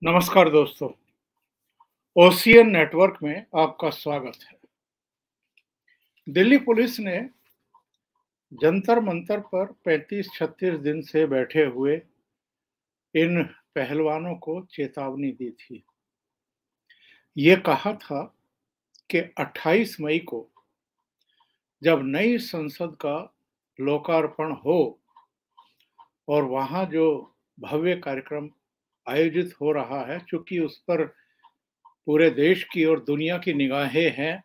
नमस्कार दोस्तों, ocean network में आपका स्वागत है। दिल्ली पुलिस ने जंतर मंतर पर 35-36 दिन से बैठे हुए इन पहलवानों को चेतावनी दी थी। ये कहा था कि 28 मई को जब नई संसद का लोकार्पण हो और वहां जो भव्य कार्यक्रम आयोजित हो रहा है, चूंकि उस पर पूरे देश की और दुनिया की निगाहें हैं,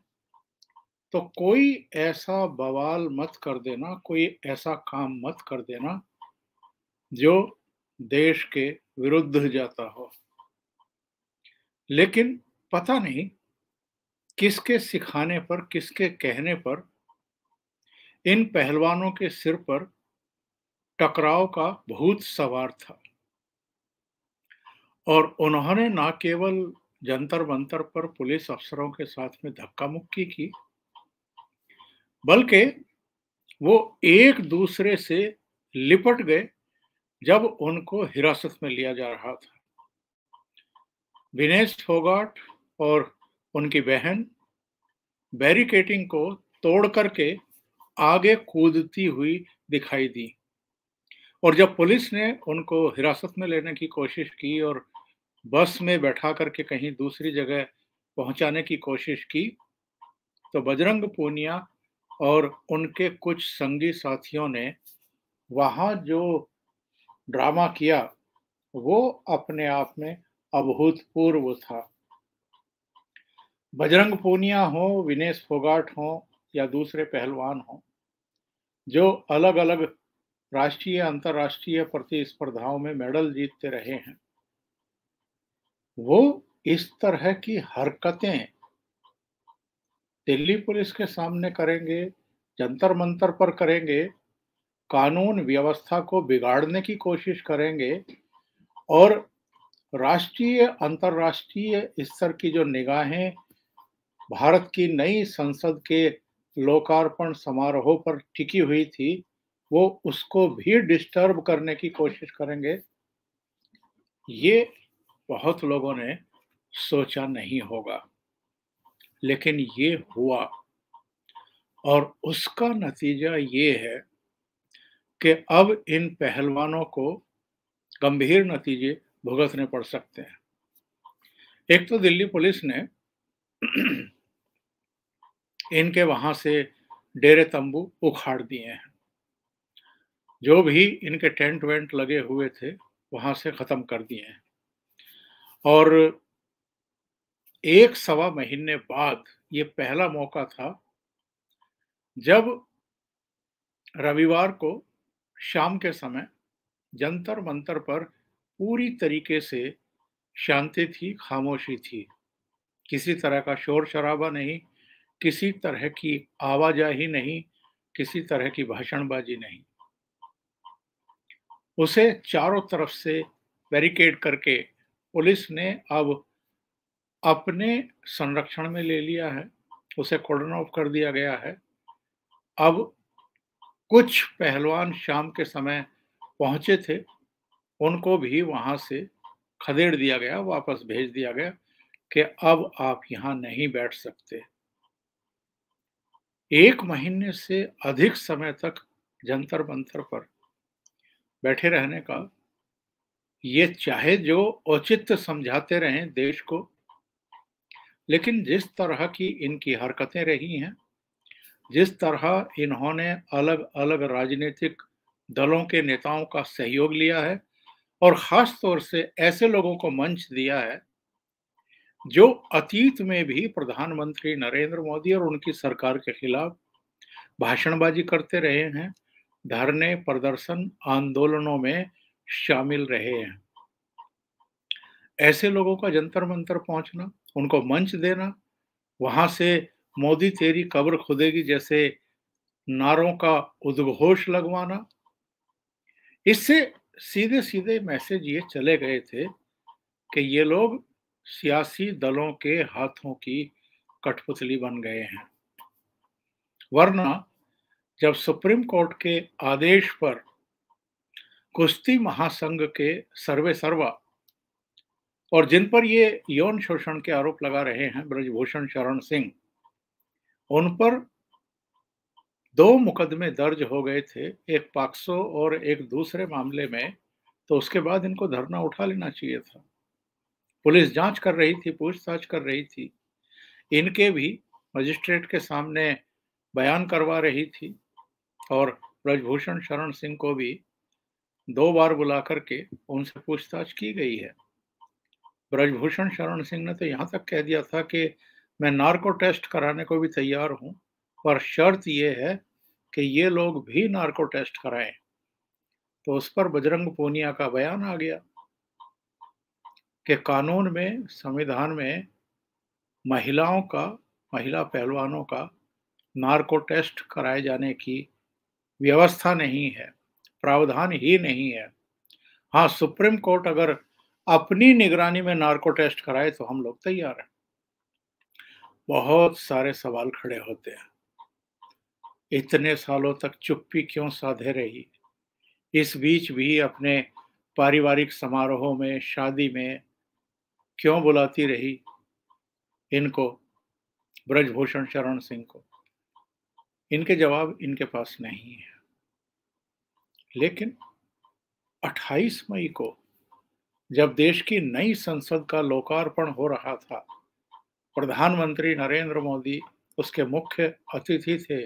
तो कोई ऐसा बवाल मत कर देना, कोई ऐसा काम मत कर देना जो देश के विरुद्ध जाता हो। लेकिन पता नहीं किसके सिखाने पर, किसके कहने पर इन पहलवानों के सिर पर टकराव का भूत सवार था और उन्होंने न केवल जंतर मंतर पर पुलिस अफसरों के साथ में धक्का मुक्की की, बल्कि वो एक दूसरे से लिपट गए जब उनको हिरासत में लिया जा रहा था। विनेश फोगाट और उनकी बहन बैरिकेडिंग को तोड़ करके आगे कूदती हुई दिखाई दी और जब पुलिस ने उनको हिरासत में लेने की कोशिश की और बस में बैठा करके कहीं दूसरी जगह पहुंचाने की कोशिश की, तो बजरंग पूनिया और उनके कुछ संगी साथियों ने वहां जो ड्रामा किया वो अपने आप में अभूतपूर्व था। बजरंग पूनिया हो, विनेश फोगाट हो या दूसरे पहलवान हो, जो अलग अलग राष्ट्रीय अंतर्राष्ट्रीय प्रतिस्पर्धाओं में मेडल जीतते रहे हैं, वो इस तरह की हरकतें दिल्ली पुलिस के सामने करेंगे, जंतर मंतर पर करेंगे, कानून व्यवस्था को बिगाड़ने की कोशिश करेंगे और राष्ट्रीय अंतर्राष्ट्रीय स्तर की जो निगाहें भारत की नई संसद के लोकार्पण समारोह पर टिकी हुई थी, वो उसको भी डिस्टर्ब करने की कोशिश करेंगे। ये बहुत लोगों ने सोचा नहीं होगा, लेकिन ये हुआ और उसका नतीजा ये है कि अब इन पहलवानों को गंभीर नतीजे भुगतने पड़ सकते हैं। एक तो दिल्ली पुलिस ने इनके वहां से डेरे तंबू उखाड़ दिए हैं, जो भी इनके टेंट वेंट लगे हुए थे वहां से खत्म कर दिए हैं और एक सवा महीने बाद ये पहला मौका था जब रविवार को शाम के समय जंतर मंतर पर पूरी तरीके से शांति थी, खामोशी थी। किसी तरह का शोर शराबा नहीं, किसी तरह की आवाजाही नहीं, किसी तरह की भाषणबाजी नहीं। उसे चारों तरफ से बैरिकेड करके पुलिस ने अब अपने संरक्षण में ले लिया है, उसे कॉर्डन ऑफ कर दिया गया है। अब कुछ पहलवान शाम के समय पहुंचे थे, उनको भी वहां से खदेड़ दिया गया, वापस भेज दिया गया कि अब आप यहां नहीं बैठ सकते। 1 महीने से अधिक समय तक जंतर मंतर पर बैठे रहने का ये चाहे जो औचित्य समझाते रहें देश को, लेकिन जिस तरह की इनकी हरकतें रही हैं, जिस तरह इन्होंने अलग अलग राजनीतिक दलों के नेताओं का सहयोग लिया है और खास तौर से ऐसे लोगों को मंच दिया है जो अतीत में भी प्रधानमंत्री नरेंद्र मोदी और उनकी सरकार के खिलाफ भाषणबाजी करते रहे हैं, धरने, प्रदर्शन, आंदोलनों में शामिल रहे हैं। ऐसे लोगों का जंतर मंतर पहुंचना, उनको मंच देना, वहां से मोदी तेरी कब्र खुदेगी जैसे नारों का उद्घोष लगवाना, इससे सीधे सीधे मैसेज ये चले गए थे कि ये लोग सियासी दलों के हाथों की कठपुतली बन गए हैं। वरना जब सुप्रीम कोर्ट के आदेश पर कुश्ती महासंघ के सर्वे सर्वा और जिन पर ये यौन शोषण के आरोप लगा रहे हैं ब्रजभूषण शरण सिंह, उन पर 2 मुकदमे दर्ज हो गए थे, एक पॉक्सो और एक दूसरे मामले में। तो उसके बाद इनको धरना उठा लेना चाहिए था। पुलिस जांच कर रही थी, पूछताछ कर रही थी, इनके भी मजिस्ट्रेट के सामने बयान करवा रही थी और ब्रजभूषण शरण सिंह को भी 2 बार बुला करके उनसे पूछताछ की गई है। ब्रजभूषण शरण सिंह ने तो यहाँ तक कह दिया था कि मैं नार्को टेस्ट कराने को भी तैयार हूं, पर शर्त यह है कि ये लोग भी नार्को टेस्ट कराएं। तो उस पर बजरंग पूनिया का बयान आ गया कि कानून में, संविधान में महिला पहलवानों का नार्को टेस्ट कराए जाने की व्यवस्था नहीं है, प्रावधान ही नहीं है। हाँ, सुप्रीम कोर्ट अगर अपनी निगरानी में नार्को टेस्ट कराए तो हम लोग तैयार हैं। बहुत सारे सवाल खड़े होते हैं। इतने सालों तक चुप्पी क्यों साधे रही? इस बीच भी अपने पारिवारिक समारोहों में, शादी में क्यों बुलाती रही इनको, ब्रजभूषण शरण सिंह को? इनके जवाब इनके पास नहीं है। लेकिन 28 मई को जब देश की नई संसद का लोकार्पण हो रहा था, प्रधानमंत्री नरेंद्र मोदी उसके मुख्य अतिथि थे,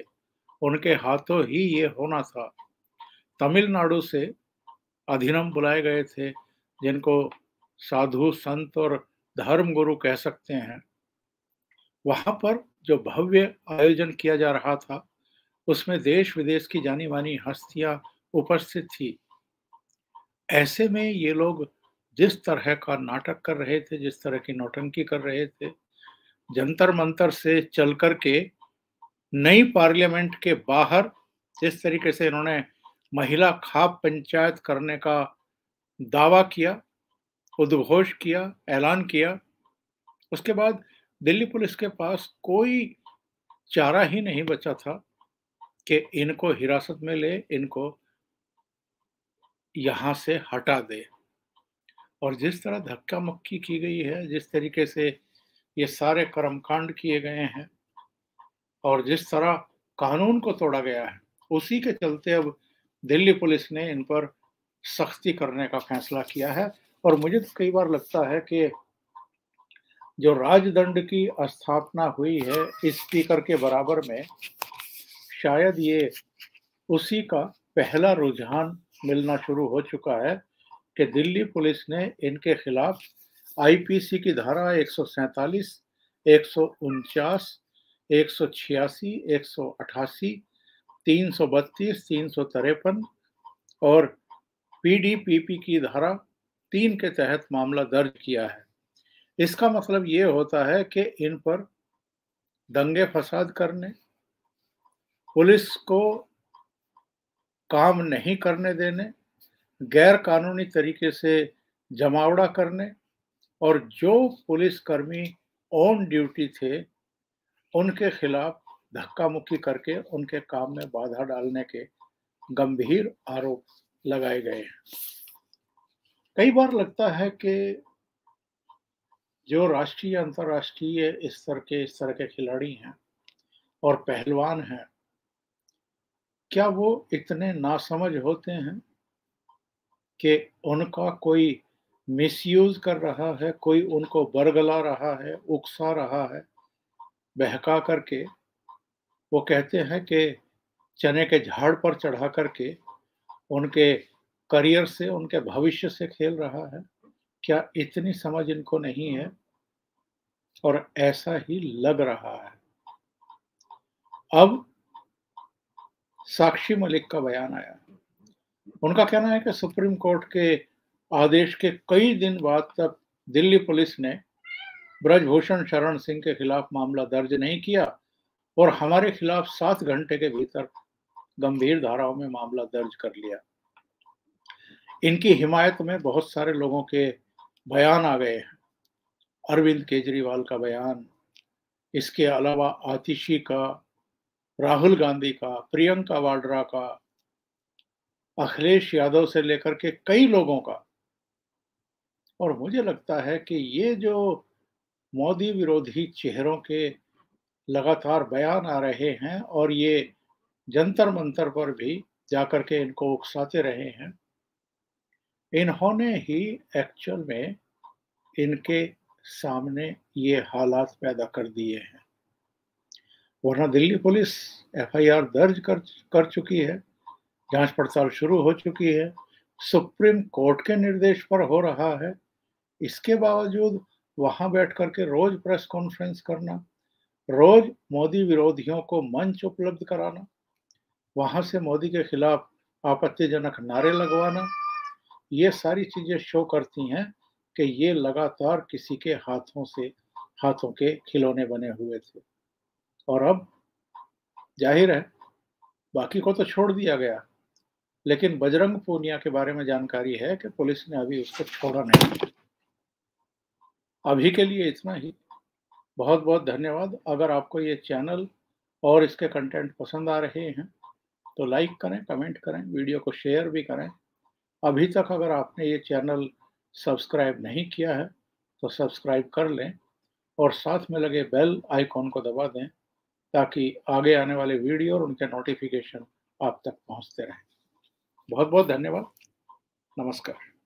उनके हाथों ही ये होना था। तमिलनाडु से अधिनम बुलाए गए थे, जिनको साधु संत और धर्म गुरु कह सकते हैं। वहां पर जो भव्य आयोजन किया जा रहा था, उसमें देश विदेश की जानी मानी हस्तियां उपस्थित थी। ऐसे में ये लोग जिस तरह का नाटक कर रहे थे, जिस तरह की नौटंकी कर रहे थे, जंतर मंतर से चल कर के नई पार्लियामेंट के बाहर जिस तरीके से इन्होंने महिला खाप पंचायत करने का दावा किया, उद्घोष किया, ऐलान किया, उसके बाद दिल्ली पुलिस के पास कोई चारा ही नहीं बचा था कि इनको हिरासत में ले, इनको यहां से हटा दे। और जिस तरह धक्का मुक्की की गई है, जिस तरीके से ये सारे कर्मकांड किए गए हैं और जिस तरह कानून को तोड़ा गया है, उसी के चलते अब दिल्ली पुलिस ने इन पर सख्ती करने का फैसला किया है। और मुझे तो कई बार लगता है कि जो राजदंड की स्थापना हुई है स्पीकर के बराबर में, शायद ये उसी का पहला रुझान मिलना शुरू हो चुका है कि दिल्ली पुलिस ने इनके खिलाफ आईपीसी की धारा 147, 149, 186, 188, 332, 353 और पीडीपीपी की धारा 3 के तहत मामला दर्ज किया है। इसका मतलब ये होता है कि इन पर दंगे फसाद करने, पुलिस को काम नहीं करने देने, गैर कानूनी तरीके से जमावड़ा करने और जो पुलिसकर्मी ऑन ड्यूटी थे उनके खिलाफ धक्का मुक्की करके उनके काम में बाधा डालने के गंभीर आरोप लगाए गए हैं। कई बार लगता है कि जो राष्ट्रीय अंतर्राष्ट्रीय स्तर के इस तरह के खिलाड़ी हैं और पहलवान हैं, क्या वो इतने नासमझ होते हैं कि उनका कोई मिसयूज कर रहा है, कोई उनको बरगला रहा है, उकसा रहा है, बहका करके? वो कहते हैं कि चने के झाड़ पर चढ़ा करके उनके करियर से, उनके भविष्य से खेल रहा है। क्या इतनी समझ इनको नहीं है? और ऐसा ही लग रहा है। अब साक्षी मलिक का बयान आया। उनका कहना है कि सुप्रीम कोर्ट के आदेश के कई दिन बाद तक दिल्ली पुलिस ने ब्रजभूषण शरण सिंह के खिलाफ मामला दर्ज नहीं किया और हमारे खिलाफ 7 घंटे के भीतर गंभीर धाराओं में मामला दर्ज कर लिया। इनकी हिमायत में बहुत सारे लोगों के बयान आ गए हैं। अरविंद केजरीवाल का बयान, इसके अलावा आतिशी का, राहुल गांधी का, प्रियंका वाड्रा का, अखिलेश यादव से लेकर के कई लोगों का और मुझे लगता है कि ये जो मोदी विरोधी चेहरों के लगातार बयान आ रहे हैं और ये जंतर मंतर पर भी जाकर के इनको उकसाते रहे हैं, इन्होंने ही एक्चुअल में इनके सामने ये हालात पैदा कर दिए हैं। वरना दिल्ली पुलिस एफआईआर दर्ज कर चुकी है, जांच पड़ताल शुरू हो चुकी है, सुप्रीम कोर्ट के निर्देश पर हो रहा है। इसके बावजूद वहां बैठ करके रोज प्रेस कॉन्फ्रेंस करना, रोज मोदी विरोधियों को मंच उपलब्ध कराना, वहां से मोदी के खिलाफ आपत्तिजनक नारे लगवाना, ये सारी चीजें शो करती हैं कि ये लगातार किसी के हाथों के खिलौने बने हुए थे। और अब जाहिर है बाकी को तो छोड़ दिया गया, लेकिन बजरंग पूनिया के बारे में जानकारी है कि पुलिस ने अभी उसको छोड़ा नहीं। अभी के लिए इतना ही। बहुत बहुत धन्यवाद। अगर आपको ये चैनल और इसके कंटेंट पसंद आ रहे हैं तो लाइक करें, कमेंट करें, वीडियो को शेयर भी करें। अभी तक अगर आपने ये चैनल सब्सक्राइब नहीं किया है तो सब्सक्राइब कर लें और साथ में लगे बेल आइकॉन को दबा दें ताकि आगे आने वाले वीडियो और उनके नोटिफिकेशन आप तक पहुंचते रहें। बहुत बहुत धन्यवाद। नमस्कार।